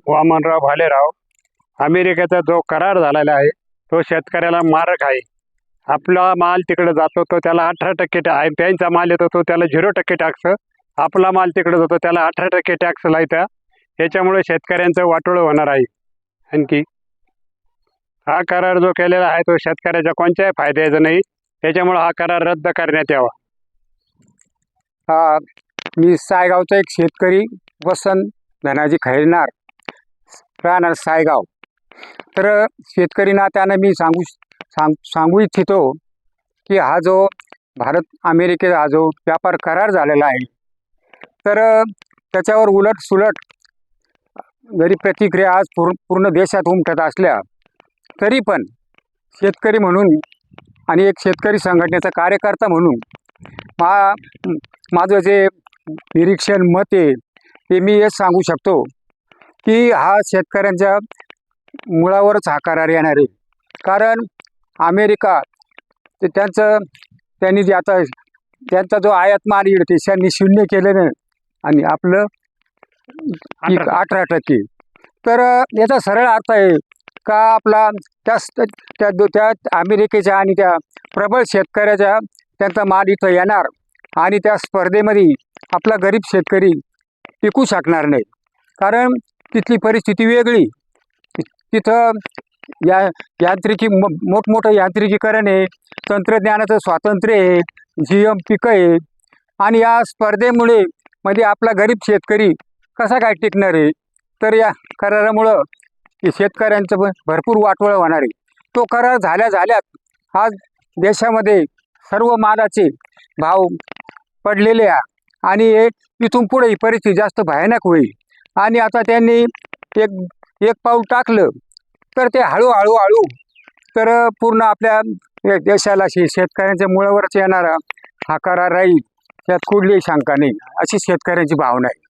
वामनराव भालेराव, अमेरिकेचा जो करार झालेला आहे तो शेतकऱ्याला मारक आहे. आपला माल तिकडे जातो तो त्याला 18% त्यांचा माल येतो तो त्याला 0% टॅक्स, आपला माल तिकडे जातो त्याला 18% टॅक्स लावता. याच्यामुळे शेतकऱ्यांचं वाटोळं होणार आहे. आणखी हा करार जो केलेला आहे तो शेतकऱ्याच्या कोणत्याही फायद्याचा नाही. त्याच्यामुळे हा करार रद्द करण्यात यावा. मी सायगावचा एक शेतकरी वसंत धनाजी खैरनार, राहणार सायगाव. तर शेतकरी नात्यानं मी सांगू इच्छितो की हा जो भारत अमेरिकेचा हा जो व्यापार करार झालेला आहे तर त्याच्यावर उलटसुलट जरी प्रतिक्रिया आज पूर्ण देशात उमटत असल्या तरी पण शेतकरी म्हणून आणि एक शेतकरी संघटनेचा कार्यकर्ता म्हणून माझं जे निरीक्षण मत आहे ते मी हेच सांगू शकतो की हा शेतकऱ्यांच्या मुळावरच हा करार येणार आहे. कारण अमेरिका ते त्यांनी जे आता त्यांचा जो आयात माल ते त्यांनी 0 केलेलं आणि आपलं 18%. तर याचा सरळ अर्थ आहे का आपला त्या अमेरिकेच्या आणि त्या प्रबळ शेतकऱ्याच्या त्यांचा माल इथं येणार आणि त्या स्पर्धेमध्ये आपला गरीब शेतकरी टिकू शकणार नाही. कारण तिथली परिस्थिती वेगळी. तिथं यांत्रिकी मोठमोठं यांत्रिकीकरण आहे, तंत्रज्ञानाचं स्वातंत्र्य आहे, GM पिकं आहे आणि या स्पर्धेमुळे म्हणजे आपला गरीब शेतकरी कसा काय टिकणार आहे. तर या करारामुळं शेतकऱ्यांचं भरपूर वाटोळं होणार आहे. तो करार झाल्यात आज देशामध्ये सर्व मालाचे भाव पडलेले आहे आणि इथून पुढे ही परिस्थिती जास्त भयानक होईल. आणि आता त्यांनी एक पाऊल टाकलं तर ते हळूहळू तर पूर्ण आपल्या देशाला शेतकऱ्यांच्या मुळावरच येणारा हा करार राहील, त्यात कुठलीही शंका नाही, अशी शेतकऱ्यांची भावना आहे.